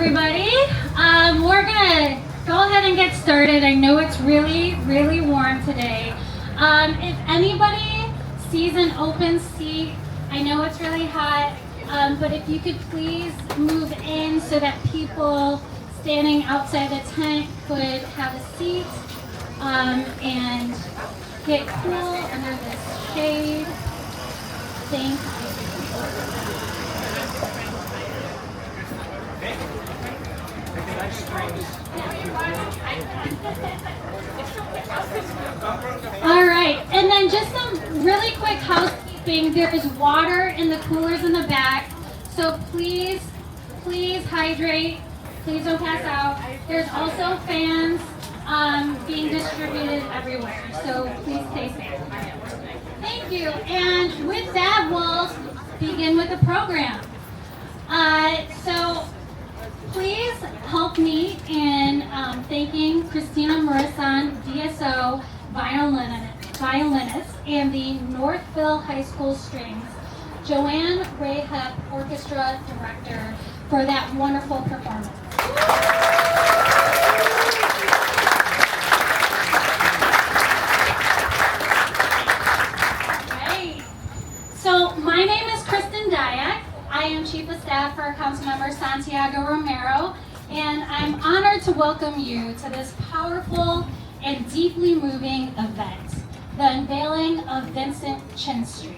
everybody. We're gonna go ahead and get started. I know it's really, really warm today. If anybody sees an open seat, I know it's really hot, but if you could please move in so that people standing outside the tent could have a seat and get cool under this shade. Thank you. All right, and then just some really quick housekeeping. There is water in the coolers in the back, so please hydrate. Please don't pass out. There's also fans being distributed everywhere, so please stay safe. Thank you, and with that, we'll begin with the program. So please help me in thanking Christina Murison, DSO, violinist, and the Northville High School Strings, Joanne Rahep, Orchestra Director, for that wonderful performance. Right. So my name is Kristen Dyack. I am Chief of Staff for Councilmember Santiago Romero, and I'm honored to welcome you to this powerful and deeply moving event, the Unveiling of Vincent Chin Street.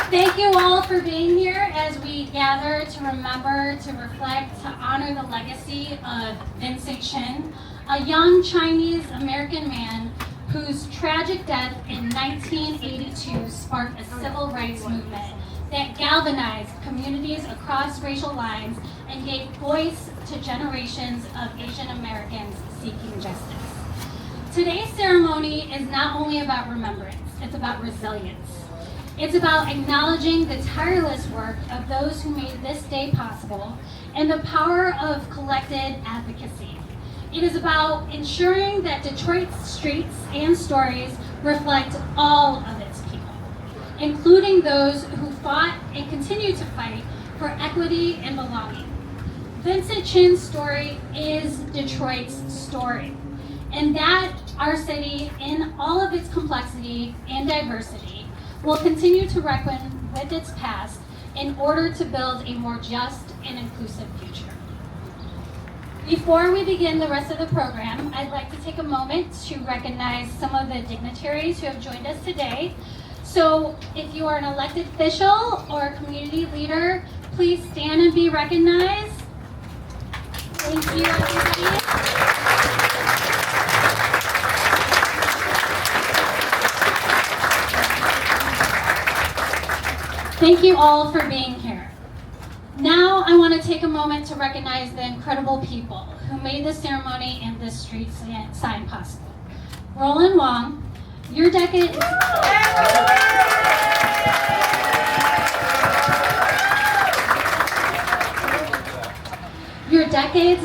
Thank you all for being here as we gather to remember, to reflect, to honor the legacy of Vincent Chin, a young Chinese American man whose tragic death in 1982 sparked a civil rights movement that galvanized communities across racial lines and gave voice to generations of Asian Americans seeking justice. Today's ceremony is not only about remembrance, it's about resilience. It's about acknowledging the tireless work of those who made this day possible and the power of collected advocacy. It is about ensuring that Detroit's streets and stories reflect all of its people, including those who fought and continue to fight for equity and belonging. Vincent Chin's story is Detroit's story, and that our city, in all of its complexity and diversity, will continue to reckon with its past in order to build a more just and inclusive future. Before we begin the rest of the program, I'd like to take a moment to recognize some of the dignitaries who have joined us today. So if you are an elected official or a community leader, please stand and be recognized. Thank you, everybody. Thank you all for being here. Now I want to take a moment to recognize the incredible people who made this ceremony and this street sign possible. Roland Wong, your decades of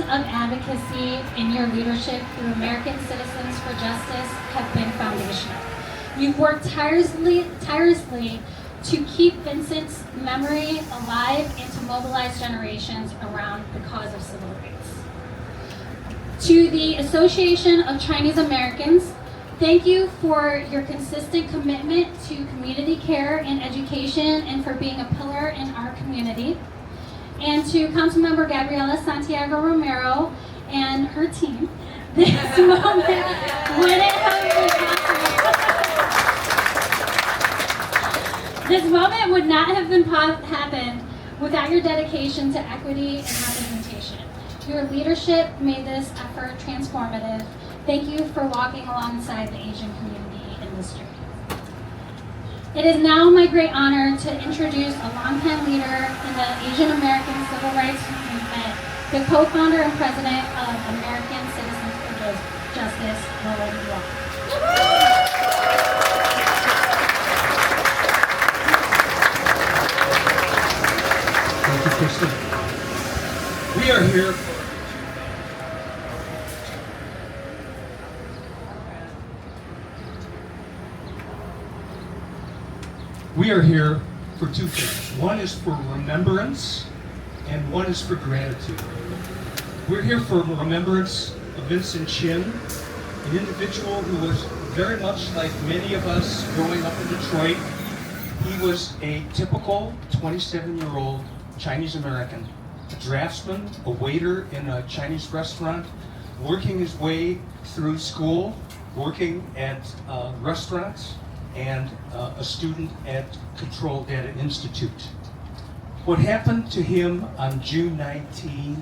advocacy and your leadership through American Citizens for Justice have been foundational. You've worked tirelessly to keep Vincent's memory alive and to mobilize generations around the cause of civil rights. To the Association of Chinese Americans, thank you for your consistent commitment to community care and education and for being a pillar in our community. And to Councilmember Gabriela Santiago Romero and her team, this moment wouldn't have been possible. This moment would not have been happened without your dedication to equity and representation. Your leadership made this effort transformative. Thank you for walking alongside the Asian community in this journey. It is now my great honor to introduce a longtime leader in the Asian American Civil Rights Movement, the co-founder and president of American Citizens for Justice, Roland Wong. Thank you, Kristen. We are here for two things. One is for remembrance, and one is for gratitude. We're here for remembrance of Vincent Chin, an individual who was very much like many of us growing up in Detroit. He was a typical 27-year-old Chinese American, a draftsman, a waiter in a Chinese restaurant, working his way through school, working at restaurants, and a student at Control Data Institute. What happened to him on June 19,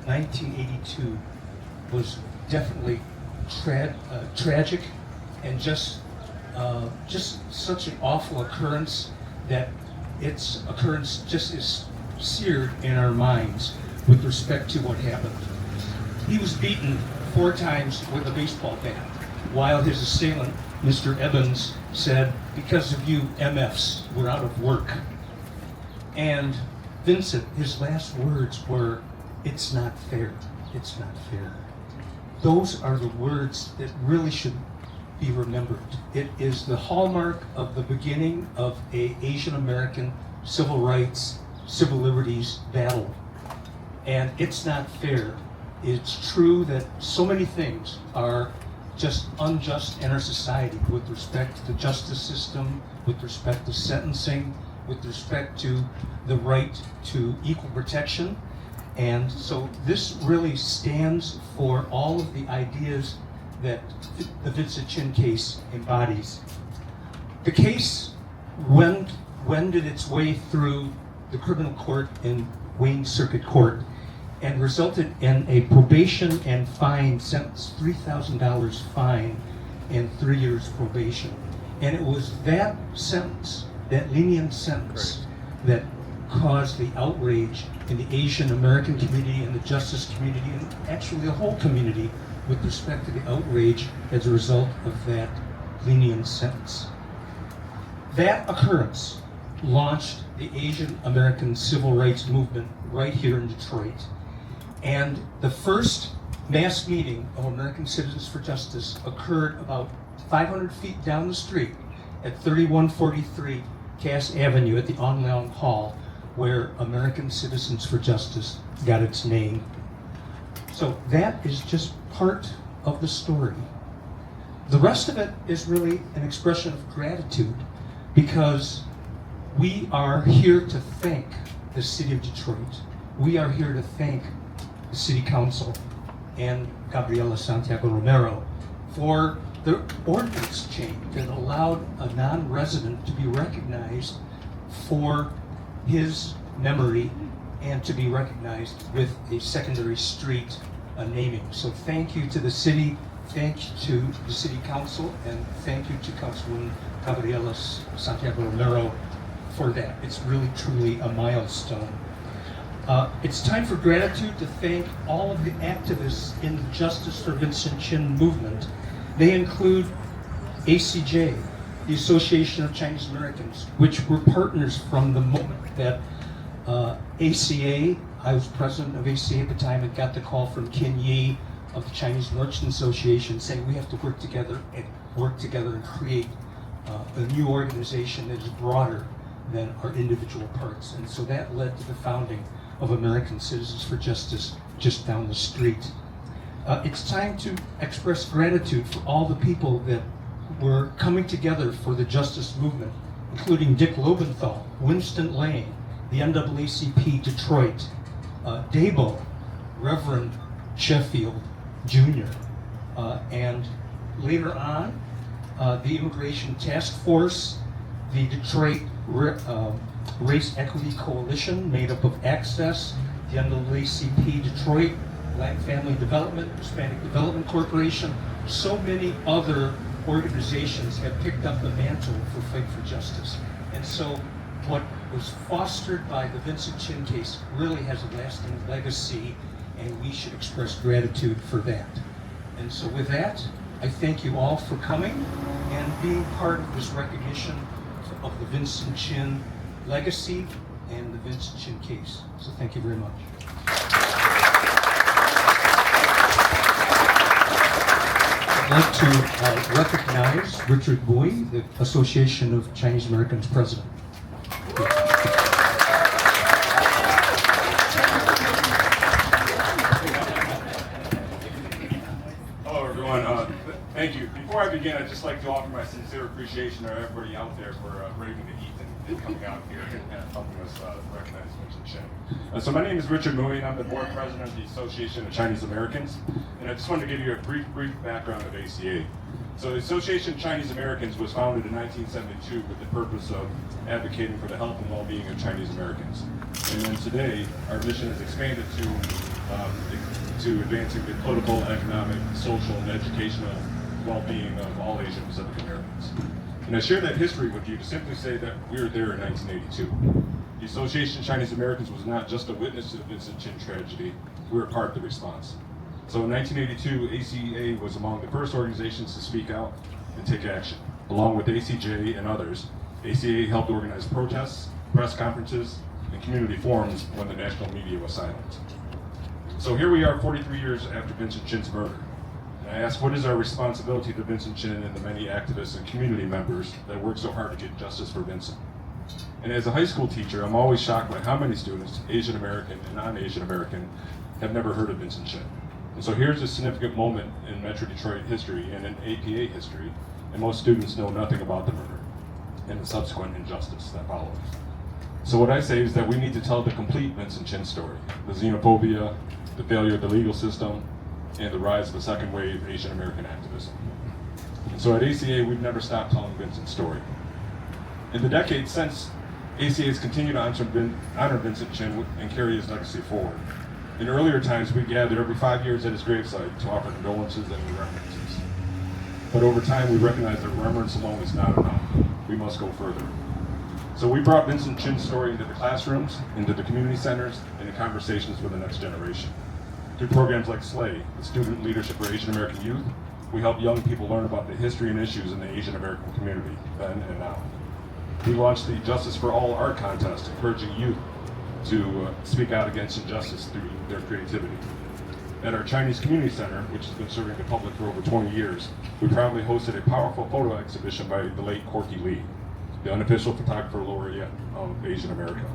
1982 was definitely tragic and just such an awful occurrence that its occurrence just is seared in our minds with respect to what happened. He was beaten 4 times with a baseball bat, while his assailant, Mr. Evans, said, "Because of you, MFs, we're out of work." And Vincent, his last words were, "It's not fair, it's not fair." Those are the words that really should be remembered. It is the hallmark of the beginning of an Asian American civil rights, civil liberties battle. And it's not fair. It's true that so many things are just unjust in our society with respect to the justice system, with respect to sentencing, with respect to the right to equal protection. And so this really stands for all of the ideas that the Vincent Chin case embodies. The case wended its way through the criminal court in Wayne Circuit Court and resulted in a probation and fine sentence, $3,000 fine and 3 years probation. And it was that sentence, that lenient sentence, that caused the outrage in the Asian American community and the justice community and actually the whole community with respect to the outrage as a result of that lenient sentence. That occurrence launched the Asian American civil rights movement right here in Detroit. And the first mass meeting of American Citizens for Justice occurred about 500 feet down the street at 3143 Cass Avenue at the Unveiled Hall, where American Citizens for Justice got its name. So that is just part of the story. The rest of it is really an expression of gratitude because we are here to thank the city of Detroit. We are here to thank the city council and Gabriela Santiago Romero for the ordinance change that allowed a non-resident to be recognized for his memory and to be recognized with a secondary street naming. So thank you to the city, thank you to the city council, and thank you to Councilwoman Gabriela Santiago Romero for that. It's really truly a milestone. It's time for gratitude to thank all of the activists in the Justice for Vincent Chin movement. They include ACJ, the Association of Chinese Americans, which were partners from the moment that ACA, I was president of ACA at the time, and got the call from Kin Yi of the Chinese Merchant Association saying we have to work together and create a new organization that is broader than our individual parts. And so that led to the founding of American Citizens for Justice just down the street. It's time to express gratitude for all the people that were coming together for the justice movement, including Dick Lobenthal, Winston Lane, the NAACP Detroit, Dabo, Reverend Sheffield Jr., and later on, the Immigration Task Force, the Detroit Race Equity Coalition, made up of Access, the NAACP Detroit, Black Family Development, Hispanic Development Corporation. So many other organizations have picked up the mantle for Fight for Justice. And so what was fostered by the Vincent Chin case really has a lasting legacy, and we should express gratitude for that. And so with that, I thank you all for coming and being part of this recognition of the Vincent Chin legacy and the Vincent Chin case. So thank you very much. I'd like to recognize Richard Bowie, the Association of Chinese Americans president. Thank you. Before I begin, I'd just like to offer my sincere appreciation to everybody out there for braving the heat and coming out here and helping us recognize Vincent Chin. So my name is Richard Mui, and I'm the board president of the Association of Chinese Americans. And I just wanted to give you a brief background of ACA. So the Association of Chinese Americans was founded in 1972 with the purpose of advocating for the health and well-being of Chinese Americans. And then today, our mission has expanded to advancing the political, economic, social, and educational well-being of all Asian Pacific Americans. And I share that history with you to simply say that we were there in 1982. The Association of Chinese Americans was not just a witness to the Vincent Chin tragedy, we were part of the response. So in 1982, ACA was among the first organizations to speak out and take action. Along with ACJ and others, ACA helped organize protests, press conferences, and community forums when the national media was silent. So here we are 43 years after Vincent Chin's murder. And I ask, what is our responsibility to Vincent Chin and the many activists and community members that work so hard to get justice for Vincent? And as a high school teacher, I'm always shocked by how many students, Asian American and non-Asian American, have never heard of Vincent Chin. And so here's a significant moment in Metro Detroit history and in APA history, and most students know nothing about the murder and the subsequent injustice that followed. So what I say is that we need to tell the complete Vincent Chin story, the xenophobia, the failure of the legal system, and the rise of the second wave Asian American activism. And so at ACA, we've never stopped telling Vincent's story. In the decades since, ACA has continued to honor Vincent Chin and carry his legacy forward. In earlier times, we gathered every 5 years at his gravesite to offer condolences and remembrances. But over time, we recognized that remembrance alone is not enough. We must go further. So we brought Vincent Chin's story into the classrooms, into the community centers, and in conversations with the next generation. Through programs like SLAY, the Student Leadership for Asian American Youth, we help young people learn about the history and issues in the Asian American community, then and now. We launched the Justice for All art contest, encouraging youth to speak out against injustice through their creativity. At our Chinese Community Center, which has been serving the public for over 20 years, we proudly hosted a powerful photo exhibition by the late Corky Lee, the unofficial photographer laureate of Asian America.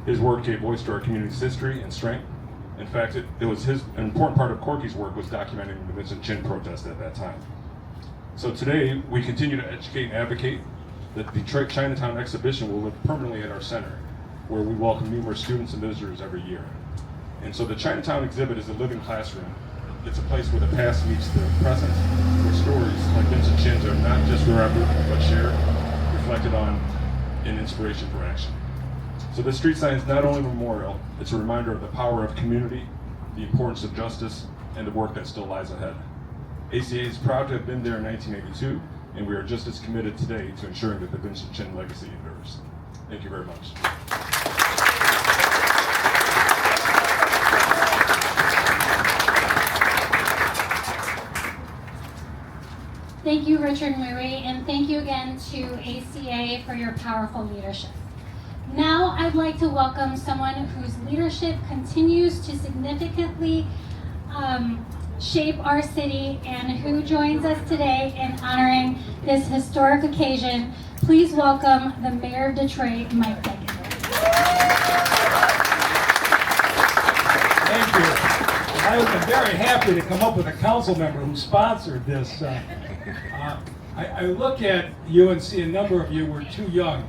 His work gave voice to our community's history and strength. In fact, an important part of Corky's work was documenting the Vincent Chin protest at that time. So today, we continue to educate and advocate that the Detroit Chinatown exhibition will live permanently at our center, where we welcome numerous students and visitors every year. And so the Chinatown exhibit is a living classroom. It's a place where the past meets the present, where stories like Vincent Chin's are not just remembered, but shared, reflected on, and inspiration for action. So the street sign is not only a memorial, it's a reminder of the power of community, the importance of justice, and the work that still lies ahead. ACA is proud to have been there in 1982, and we are just as committed today to ensuring that the Vincent Chin legacy endures. Thank you very much. Thank you, Richard Murray, and thank you again to ACA for your powerful leadership. Now I'd like to welcome someone whose leadership continues to significantly shape our city and who joins us today in honoring this historic occasion. Please welcome the Mayor of Detroit, Mike Duggan. Thank you. I was very happy to come up with a council member who sponsored this. I look at you and see a number of you were too young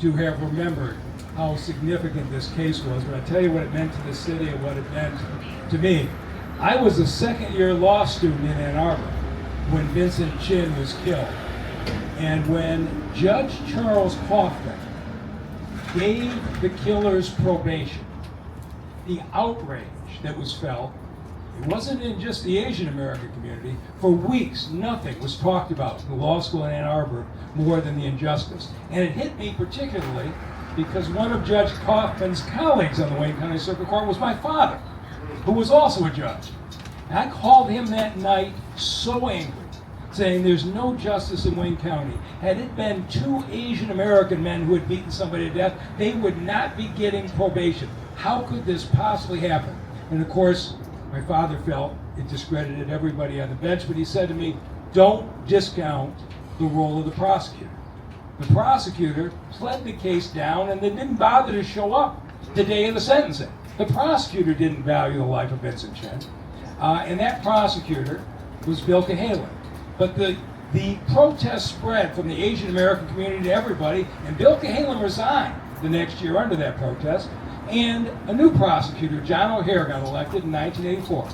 to have remembered how significant this case was, but I tell you what it meant to the city and what it meant to me. I was a second-year law student in Ann Arbor when Vincent Chin was killed. And when Judge Charles Kaufman gave the killers probation, the outrage that was felt, it wasn't in just the Asian American community. For weeks, nothing was talked about in the law school in Ann Arbor more than the injustice. And it hit me particularly because one of Judge Kaufman's colleagues on the Wayne County Circuit Court was my father, who was also a judge. And I called him that night so angry, saying there's no justice in Wayne County. Had it been two Asian American men who had beaten somebody to death, they would not be getting probation. How could this possibly happen? And of course, my father felt it discredited everybody on the bench, but he said to me, don't discount the role of the prosecutor. The prosecutor pled the case down and then didn't bother to show up the day of the sentencing. The prosecutor didn't value the life of Vincent Chin. And that prosecutor was Bill Cahalan. But the protest spread from the Asian American community to everybody, and Bill Cahalan resigned the next year under that protest, and a new prosecutor, John O'Hare, got elected in 1984.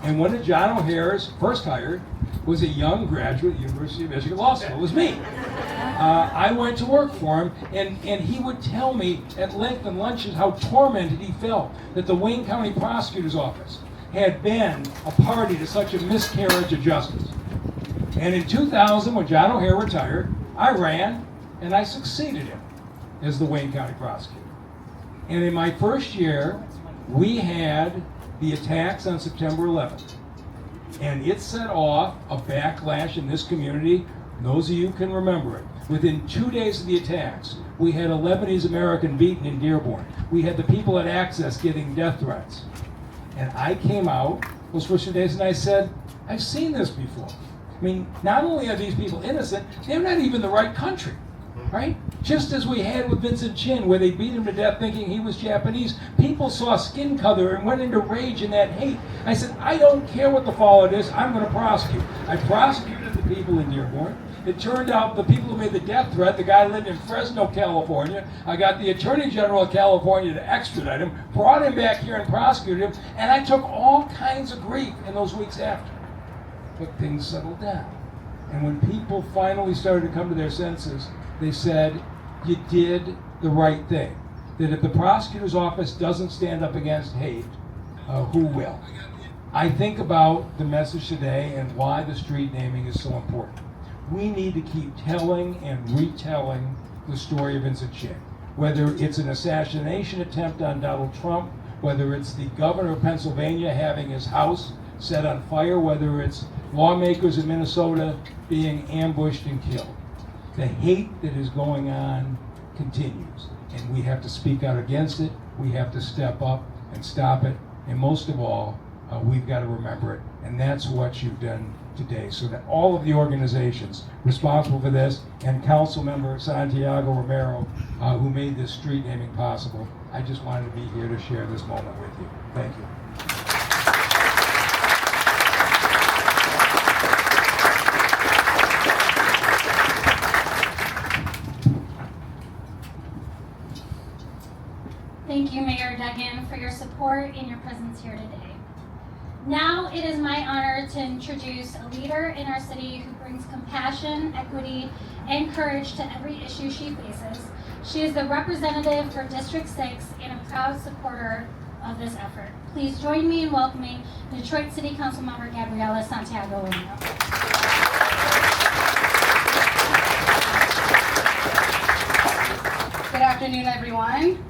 And one of John O'Hare's first hired was a young graduate at the University of Michigan Law School. It was me. I went to work for him, and he would tell me at length in lunches how tormented he felt that the Wayne County Prosecutor's Office had been a party to such a miscarriage of justice. And in 2000, when John O'Hare retired, I ran, and I succeeded him as the Wayne County Prosecutor. And in my first year, we had the attacks on September 11th. And it set off a backlash in this community. Those of you can remember it. Within 2 days of the attacks, we had a Lebanese American beaten in Dearborn. We had the people at Access getting death threats. And I came out those first 2 days and I said, I've seen this before. I mean, not only are these people innocent, they're not even the right country, right? Just as we had with Vincent Chin, where they beat him to death thinking he was Japanese, people saw skin color and went into rage in that hate. I said, I don't care what the fallout is, I'm going to prosecute. I prosecuted the people in Dearborn. It turned out the people who made the death threat, the guy lived in Fresno, California. I got the Attorney General of California to extradite him, brought him back here and prosecuted him, and I took all kinds of grief in those weeks after. But things settled down. And when people finally started to come to their senses, they said, you did the right thing. That if the prosecutor's office doesn't stand up against hate, who will? I think about the message today and why the street naming is so important. We need to keep telling and retelling the story of Vincent Chin. Whether it's an assassination attempt on Donald Trump, whether it's the governor of Pennsylvania having his house set on fire, whether it's lawmakers in Minnesota being ambushed and killed. The hate that is going on continues, and we have to speak out against it. We have to step up and stop it, and most of all, we've got to remember it, and that's what you've done today, so that all of the organizations responsible for this, and Councilmember Santiago Romero, who made this street naming possible, I just wanted to be here to share this moment with you. Thank you. Thank you, Mayor Duggan, for your support and your presence here today. Now it is my honor to introduce a leader in our city who brings compassion, equity, and courage to every issue she faces. She is the representative for District 6 and a proud supporter of this effort. Please join me in welcoming Detroit City Council Member Gabriela Santiago Romero. Good afternoon, everyone.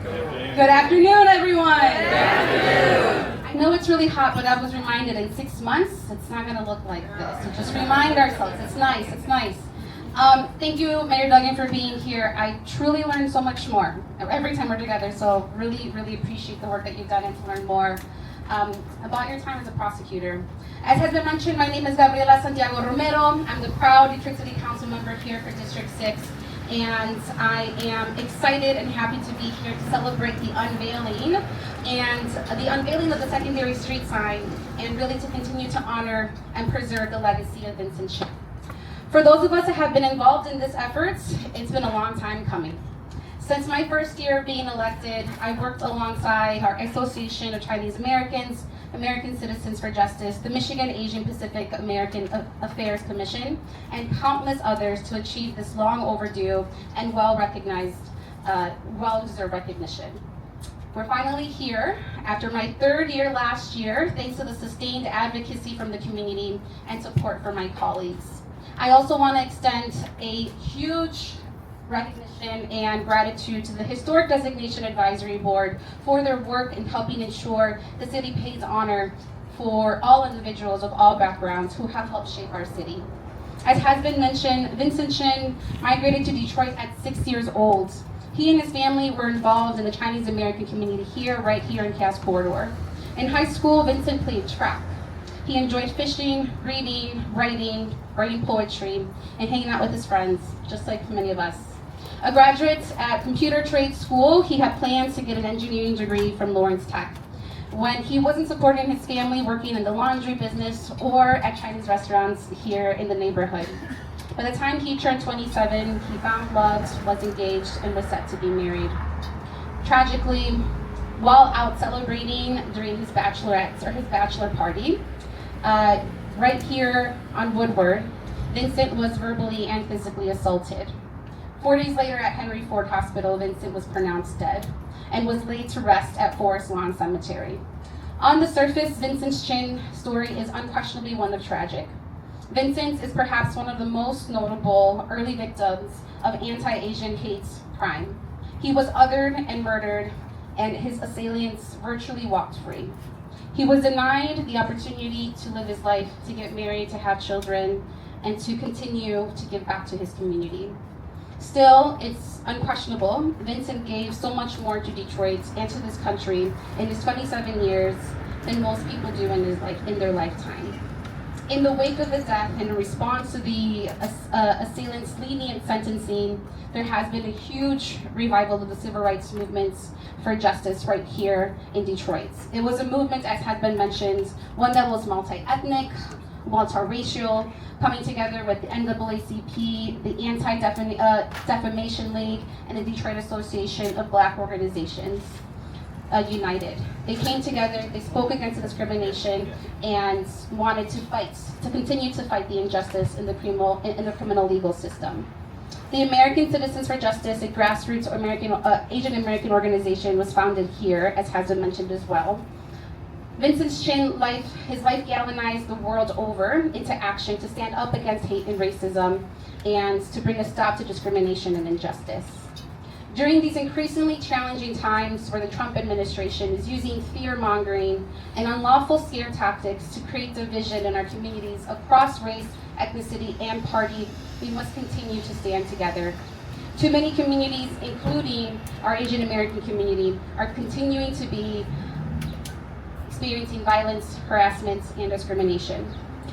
Good afternoon, everyone. Good afternoon. I know it's really hot, but I was reminded in 6 months, it's not going to look like this. So just remind ourselves. It's nice. It's nice. Thank you, Mayor Duggan, for being here. I truly learned so much more every time we're together. So really, really appreciate the work that you've done and to learn more about your time as a prosecutor. As has been mentioned, my name is Gabriela Santiago Romero. I'm the proud Detroit City Council member here for District 6. And I am excited and happy to be here to celebrate the unveiling and the unveiling of the secondary street sign, and really to continue to honor and preserve the legacy of Vincent Chin. For those of us that have been involved in this effort, it's been a long time coming. Since my first year of being elected, I worked alongside our Association of Chinese Americans, American Citizens for Justice, the Michigan Asian Pacific American Affairs Commission, and countless others to achieve this long overdue and well-recognized, well-deserved recognition. We're finally here after my third year last year, thanks to the sustained advocacy from the community and support from my colleagues. I also want to extend a huge recognition and gratitude to the Historic Designation Advisory Board for their work in helping ensure the city pays honor for all individuals of all backgrounds who have helped shape our city. As has been mentioned, Vincent Chin migrated to Detroit at 6 years old. He and his family were involved in the Chinese American community right here in Cass Corridor. In high school, Vincent played track. He enjoyed fishing, reading, writing poetry, and hanging out with his friends, just like many of us. A graduate at computer trade school, he had plans to get an engineering degree from Lawrence Tech. when he wasn't supporting his family working in the laundry business or at Chinese restaurants here in the neighborhood. By the time he turned 27, he found love, was engaged, and was set to be married. Tragically, while out celebrating during his bachelorettes or his bachelor party, right here on Woodward, Vincent was verbally and physically assaulted. 4 days later at Henry Ford Hospital, Vincent was pronounced dead and was laid to rest at Forest Lawn Cemetery. On the surface, Vincent Chin's story is unquestionably one of tragic. Vincent is perhaps one of the most notable early victims of anti-Asian hate crime. He was othered and murdered, and his assailants virtually walked free. He was denied the opportunity to live his life, to get married, to have children, and to continue to give back to his community. Still, it's unquestionable, Vincent gave so much more to Detroit and to this country in his 27 years than most people do in their lifetime. In the wake of his death, and in response to the assailants' lenient sentencing, there has been a huge revival of the civil rights movements for justice right here in Detroit. It was a movement, as has been mentioned, one that was multi-ethnic, multiracial, coming together with the NAACP, the Anti-Defamation League, and the Detroit Association of Black Organizations united. They came together, they spoke against discrimination, and wanted to continue to fight the injustice in the criminal legal system. The American Citizens for Justice, a grassroots Asian American organization, was founded here, as has been mentioned as well. Vincent Chin's life galvanized the world over into action to stand up against hate and racism and to bring a stop to discrimination and injustice. During these increasingly challenging times where the Trump administration is using fear-mongering and unlawful scare tactics to create division in our communities across race, ethnicity, and party, we must continue to stand together. Too many communities, including our Asian American community, are continuing to be experiencing violence, harassment, and discrimination.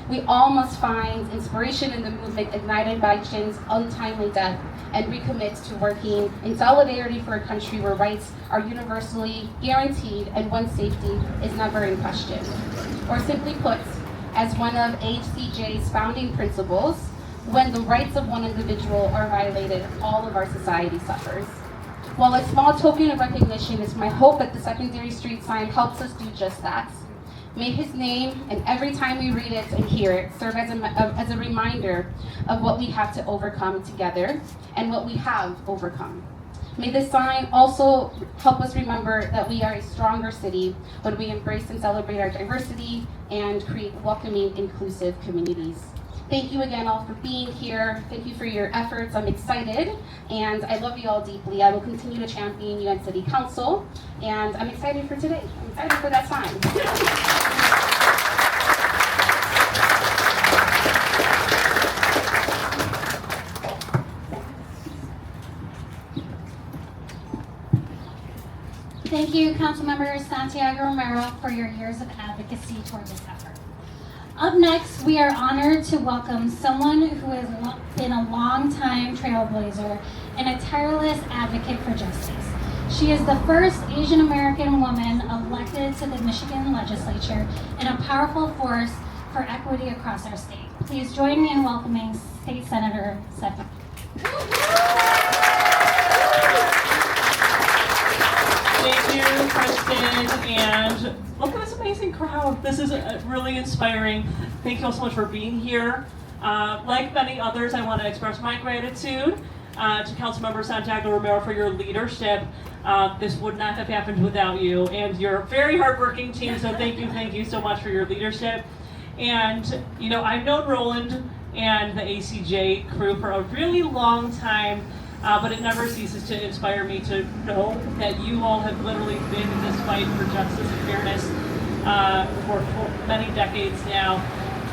We all must find inspiration in the movement ignited by Chin's untimely death and recommit to working in solidarity for a country where rights are universally guaranteed and when safety is never in question. Or simply put, as one of HCJ's founding principles, when the rights of one individual are violated, all of our society suffers. While a small token of recognition, it's my hope that the secondary street sign helps us do just that. May his name, and every time we read it and hear it, serve as a reminder of what we have to overcome together and what we have overcome. May this sign also help us remember that we are a stronger city when we embrace and celebrate our diversity and create welcoming, inclusive communities. Thank you again all for being here. Thank you for your efforts. I'm excited, and I love you all deeply. I will continue to champion you on City Council, and I'm excited for today. I'm excited for that sign. Thank you, Councilmember Santiago Romero, for your years of advocacy toward this effort. Up next, we are honored to welcome someone who has been a long-time trailblazer and a tireless advocate for justice. She is the first Asian American woman elected to the Michigan legislature and a powerful force for equity across our state. Please join me in welcoming State Senator Seth. Thank you, Kristen, and look at this amazing crowd. This is really inspiring. Thank you all so much for being here. Like many others, I want to express my gratitude to Councilmember Santiago Romero for your leadership. This would not have happened without you and your very hardworking team, so thank you so much for your leadership. And, you know, I've known Roland and the ACJ crew for a really long time. But it never ceases to inspire me to know that you all have literally been in this fight for justice and fairness for many decades now.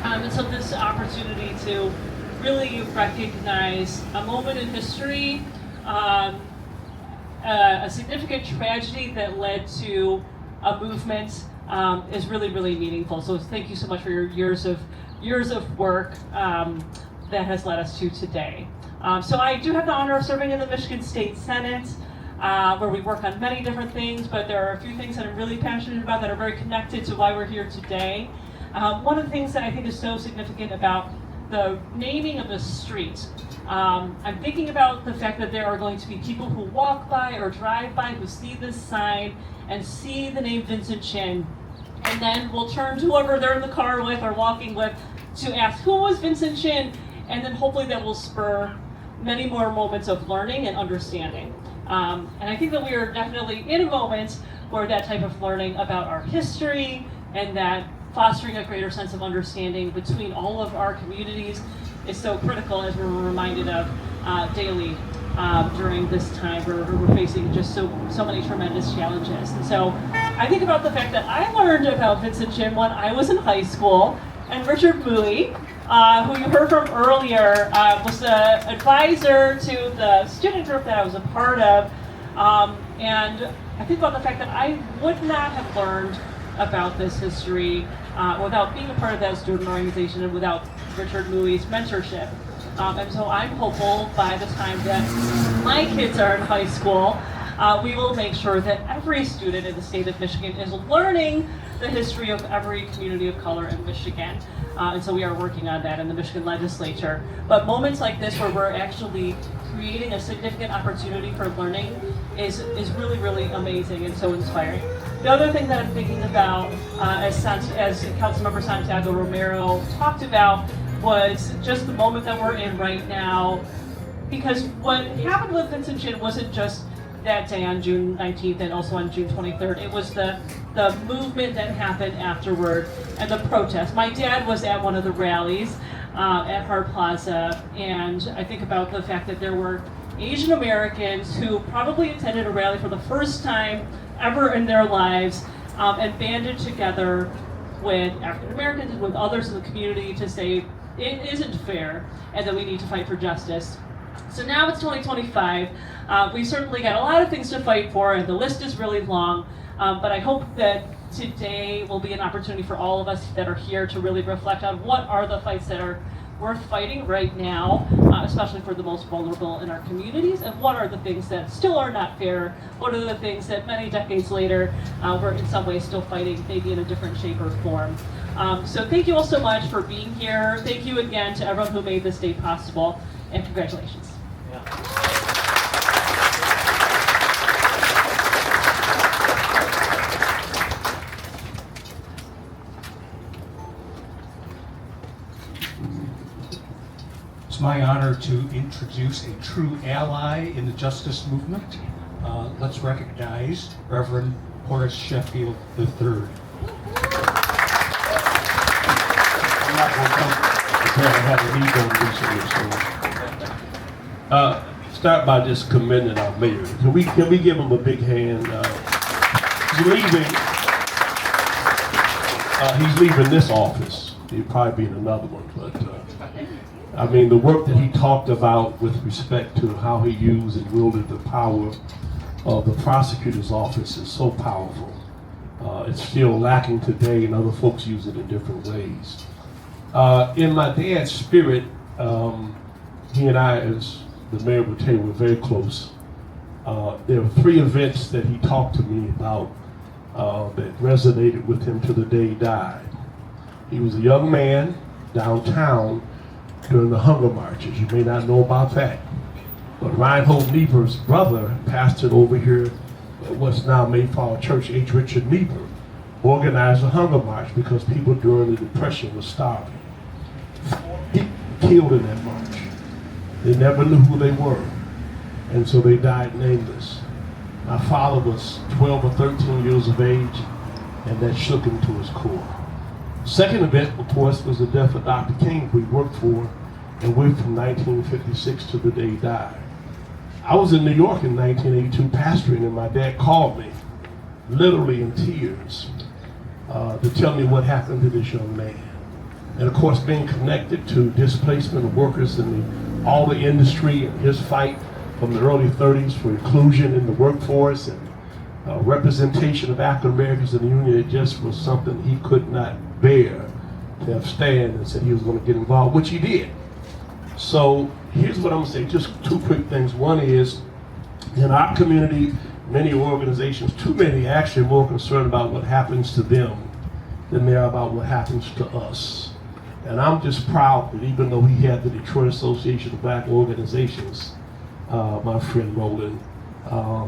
And so this opportunity to really recognize a moment in history, a significant tragedy that led to a movement is really, really meaningful. So thank you so much for your years of work that has led us to today. So I do have the honor of serving in the Michigan State Senate. where we work on many different things, but there are a few things that I'm really passionate about that are very connected to why we're here today. One of the things that I think is so significant about the naming of the street, I'm thinking about the fact that there are going to be people who walk by or drive by who see this sign and see the name Vincent Chin, and then we'll turn to whoever they're in the car with or walking with to ask, who was Vincent Chin? And then hopefully that will spur many more moments of learning and understanding. And I think that we are definitely in a moment where that type of learning about our history and that fostering a greater sense of understanding between all of our communities is so critical, as we're reminded of daily during this time where we're facing just so many tremendous challenges. And so I think about the fact that I learned about Vincent Chin when I was in high school, and Richard Mui, who you heard from earlier, was the advisor to the student group that I was a part of. And I think about the fact that I would not have learned about this history without being a part of that student organization and without Richard Mui's mentorship. And so I'm hopeful by the time that my kids are in high school, we will make sure that every student in the state of Michigan is learning the history of every community of color in Michigan. And so we are working on that in the Michigan legislature. But moments like this where we're actually creating a significant opportunity for learning is really, really amazing and so inspiring. The other thing that I'm thinking about, as Councilmember Santiago Romero talked about, was just the moment that we're in right now. Because what happened with Vincent Chin wasn't just that day on June 19th and also on June 23rd. It was the movement that happened afterward and the protest. My dad was at one of the rallies at Hart Plaza, and I think about the fact that there were Asian Americans who probably attended a rally for the first time ever in their lives and banded together with African Americans and with others in the community to say it isn't fair and that we need to fight for justice. So now it's 2025. We certainly got a lot of things to fight for, and the list is really long. But I hope that today will be an opportunity for all of us that are here to really reflect on what are the fights that are worth fighting right now, especially for the most vulnerable in our communities, and what are the things that still are not fair, what are the things that many decades later we're in some ways still fighting, maybe in a different shape or form. So thank you all so much for being here. Thank you again to everyone who made this day possible, and congratulations. It's my honor to introduce a true ally in the justice movement. Let's recognize Reverend Horace Sheffield III. I'm not going to come because I had a knee done recently. So, start by just commending our mayor. Can we give him a big hand? He's leaving this office. He'll probably be in another one, but I mean, the work that he talked about with respect to how he used and wielded the power of the prosecutor's office is so powerful. It's still lacking today, and other folks use it in different ways. In my dad's spirit, he and I, as the mayor would tell you, were very close. There were 3 events that he talked to me about that resonated with him to the day he died. He was a young man downtown during the hunger marches. You may not know about that. But Reinhold Niebuhr's brother pastored over here at what's now Mayflower Church, H. Richard Niebuhr, organized a hunger march because people during the Depression were starving. 4 people killed in that march. They never knew who they were, and so they died nameless. My father was 12 or 13 years of age, and that shook him to his core. Second event, of course, was the death of Dr. King, who we worked for and with from 1956 to the day he died. I was in New York in 1982 pastoring, and my dad called me, literally in tears, to tell me what happened to this young man. And of course, being connected to displacement of workers in all the industry and his fight from the early 30s for inclusion in the workforce and representation of African Americans in the union, it just was something he could not bear to have stand and said he was going to get involved, which he did. So here's what I'm going to say, just 2 quick things. One is In our community, many organizations, too many, actually are more concerned about what happens to them than they are about what happens to us. And I'm just proud that even though he had the Detroit Association of Black Organizations, my friend Roland,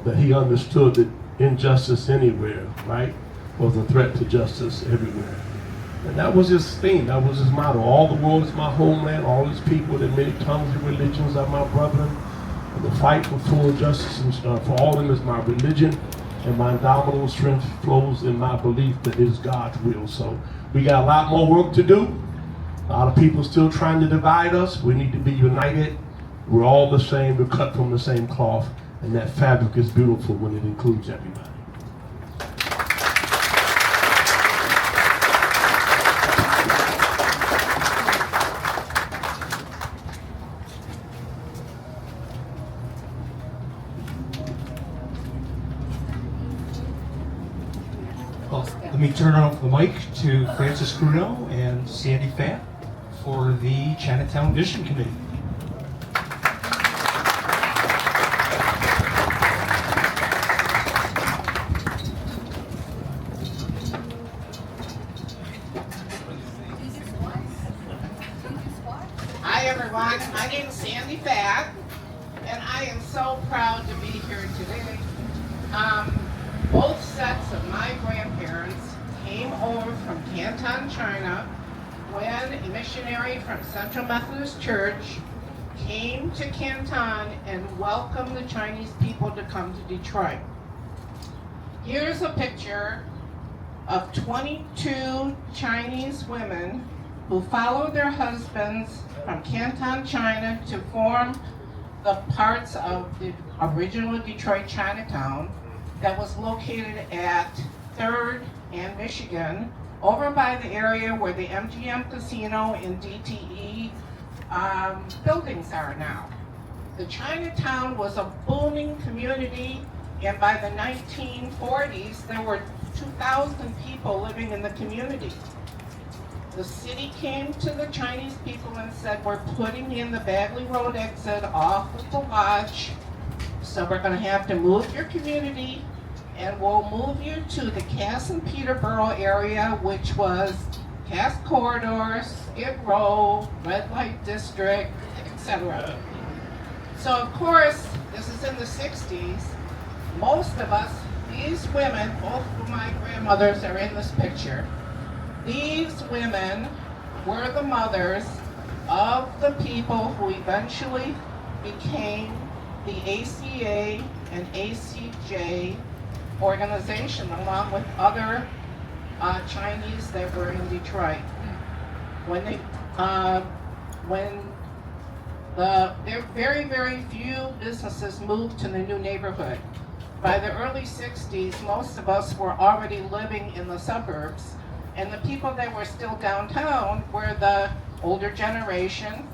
that he understood that injustice anywhere, right, was a threat to justice everywhere. And that was his theme, that was his motto. All the world is my homeland, all these people in many tongues and religions are my brethren. And the fight for full justice and for all of them is my religion, and my indomitable strength flows in my belief that it is God's will. So we got a lot more work to do. A lot of people still trying to divide us. We need to be united. We're all the same, we're cut from the same cloth, and that fabric is beautiful when it includes everybody. Let me turn off the mic to Francis Bruno and Sandy Fatt for the Chinatown Vision Committee. Hi everyone, my name is Sandy Fatt, and I am so proud to be here today. Both sets of my grandparents came over from Canton, China, when a missionary from Central Methodist Church came to Canton and welcomed the Chinese people to come to Detroit. Here's a picture of 22 Chinese women who followed their husbands from Canton, China to form the parts of the original Detroit Chinatown that was located at 3rd and Michigan, over by the area where the MGM Casino and DTE buildings are now. The Chinatown was a booming community, and by the 1940s, there were 2,000 people living in the community. The city came to the Chinese people and said, we're putting in the Bagley Road exit off of the lodge, so we're going to have to move your community, and we'll move you to the Cass and Peterborough area, which was Cass Corridor, Skid Row, Red Light District, etc. So of course, this is in the 60s. Most of us, these women, both of my grandmothers are in this picture. These women were the mothers of the people who eventually became the ACA and ACJ organization, along with other Chinese that were in Detroit. There very, very few businesses moved to the new neighborhood. By the early 60s, most of us were already living in the suburbs, and the people that were still downtown were the older generation.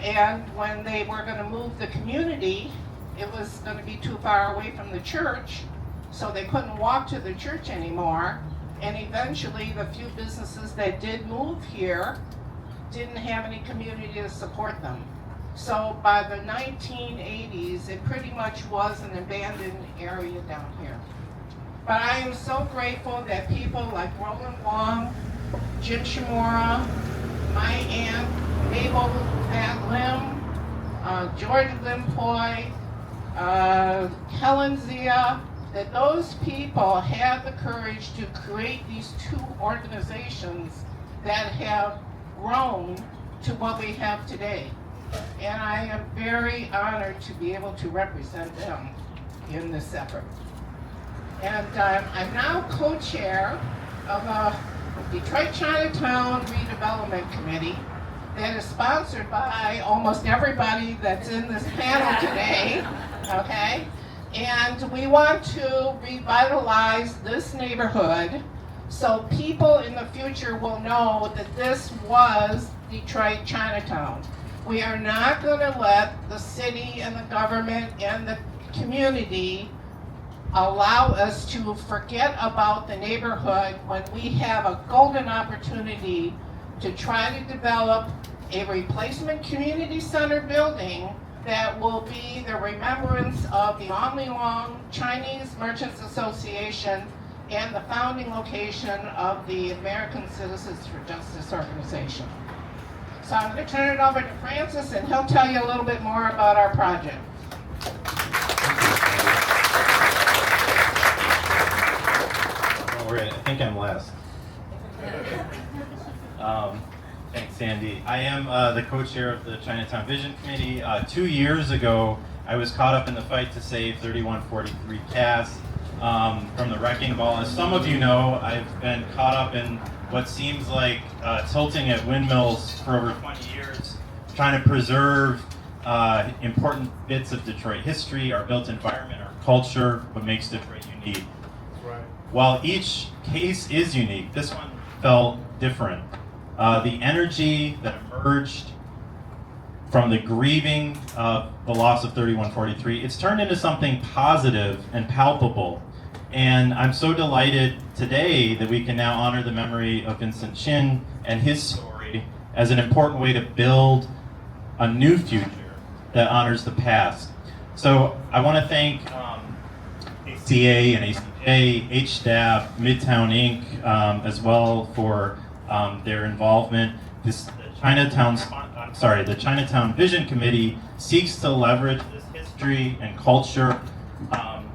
And when they were going to move the community, it was going to be too far away from the church, so they couldn't walk to the church anymore. And eventually, the few businesses that did move here didn't have any community to support them. So by the 1980s, it pretty much was an abandoned area down here. But I am so grateful that people like Roland Wong, Jim Shimura, my aunt, Mabel Pat Lim, George Limpoy, Helen Zia, that those people had the courage to create these two organizations that have grown to what we have today. And I am very honored to be able to represent them in this effort. And I'm now co-chair of a Detroit Chinatown Redevelopment Committee that is sponsored by almost everybody that's in this panel today, okay? And we want to revitalize this neighborhood so people in the future will know that this was Detroit Chinatown. We are not going to let the city and the government and the community allow us to forget about the neighborhood when we have a golden opportunity to try to develop a replacement community center building that will be the remembrance of the Unveiling Chinese Merchants Association and the founding location of the American Citizens for Justice organization. So I'm going to turn it over to Francis, and he'll tell you a little bit more about our project. I think I'm last. Thanks, Sandy. I am the co-chair of the Chinatown Vision Committee. 2 years ago, I was caught up in the fight to save 3143 Cass from the wrecking ball. As some of you know, I've been caught up in what seems like tilting at windmills for over 20 years, trying to preserve important bits of Detroit history, our built environment, our culture, what makes Detroit unique. While each case is unique, this one felt different. The energy that emerged from the grieving of the loss of 3143, it's turned into something positive and palpable. And I'm so delighted today that we can now honor the memory of Vincent Chin and his story as an important way to build a new future that honors the past. So I want to thank ACA and ACJ, HSTAF, Midtown Inc. As well for their involvement. The Chinatown Vision Committee seeks to leverage this history and culture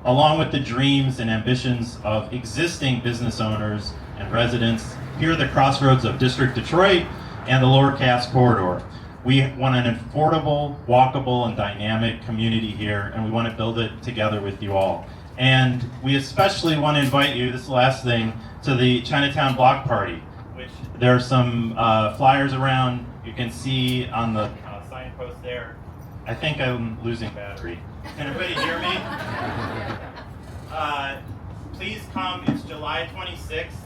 along with the dreams and ambitions of existing business owners and residents here at the crossroads of District Detroit and the Lower Cass Corridor. We want an affordable, walkable, and dynamic community here, and we want to build it together with you all. And we especially want to invite you, this is the last thing, to the Chinatown Block Party, which there are some flyers around. You can see on the signpost there. I think I'm losing battery. Can everybody hear me? Please come. It's July 26th.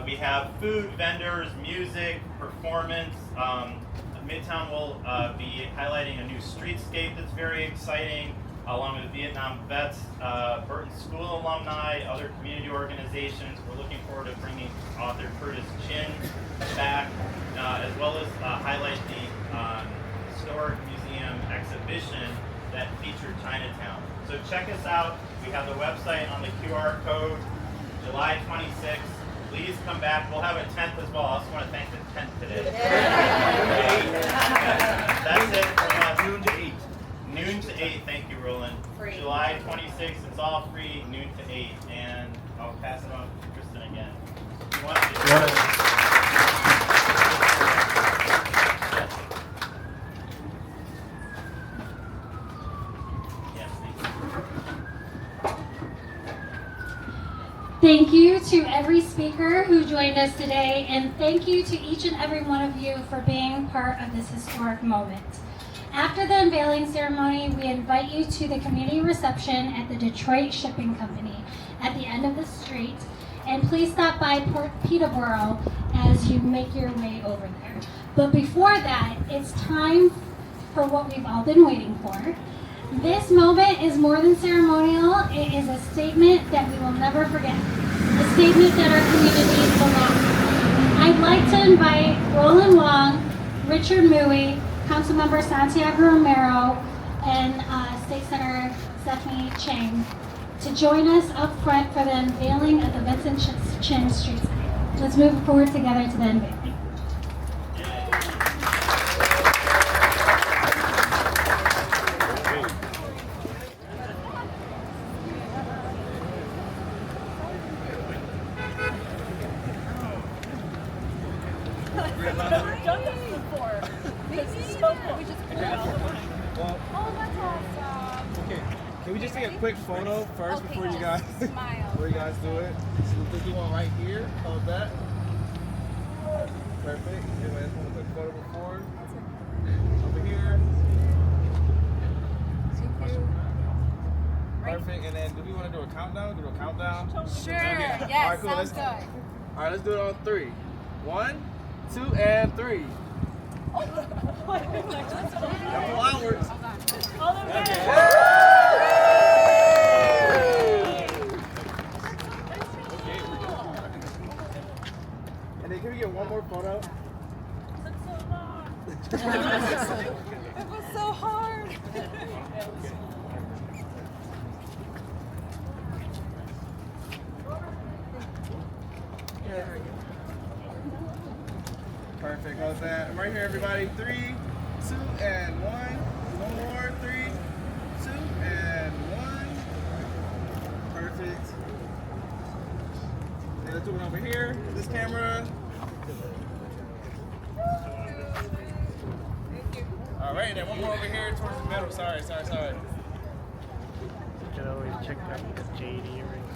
We have food, vendors, music, performance. Midtown will be highlighting a new streetscape that's very exciting, along with Vietnam vets, Burton School alumni, other community organizations. We're looking forward to bringing author Curtis Chin back, as well as highlight the historic museum exhibition that featured Chinatown. So check us out. We have the website on the QR code, July 26th. Please come back. We'll have a tent as well. I also want to thank the tent today. That's it. Noon to 8. Noon to 8. Thank you, Roland. Free. July 26th. It's all free. Noon to 8. And I'll pass it on to Kristen again. If you want to. Yes, thank you. Thank you to every speaker who joined us today, and thank you to each and every one of you for being part of this historic moment. After the unveiling ceremony, we invite you to the community reception at the Detroit Shipping Company at the end of the street, and please stop by Port Peterborough as you make your way over there. But before that, it's time for what we've all been waiting for. This moment is more than ceremonial. It is a statement that we will never forget. A statement that our community belongs. I'd like to invite Roland Wong, Richard Mui, Councilmember Santiago Romero, and State Senator Stephanie Chang to join us up front for the unveiling of the Vincent Chin Street sign. Let's move forward together to the unveiling. Can we just take a quick photo first before you guys do it? So we'll do one right here. Hold that. Perfect. And then a quick photo before. Over here. Perfect. And then do we want to do a countdown? Do a countdown? Sure. Okay. Yes. All right, cool. Sounds good. All right, let's do it on 3. 1, 2, and 3. Flowers. And then can we get one more photo? It was so hard. Perfect. How's that? I'm right here, everybody. 3, 2, and 1. One more. 3, 2, and 1. Perfect. Okay, let's do one over here. This camera. All right, and then one more over here towards the middle. Sorry. You can always check out the jade earrings.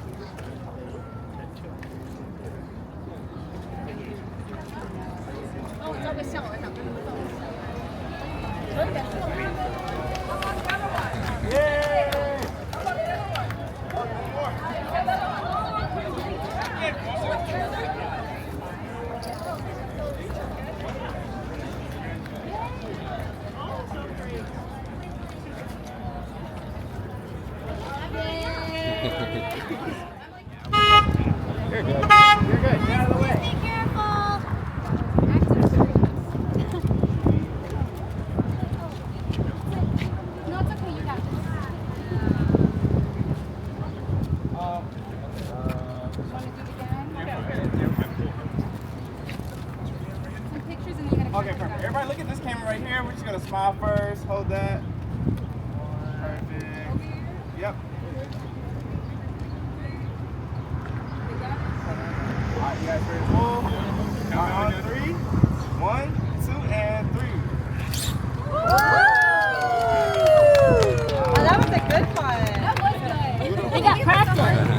You're good. You're good. Get out of the way. Be careful. No, it's okay. You got this. Want to do it again? Some pictures and then you're gonna. Okay, perfect. Everybody, look at this camera right here. We're just gonna smile first. Hold that. Perfect. Yep. Alright, you guys ready to pull? Count on 3. 1, 2, and 3. Oh, that was a good one. That was good. They got practice.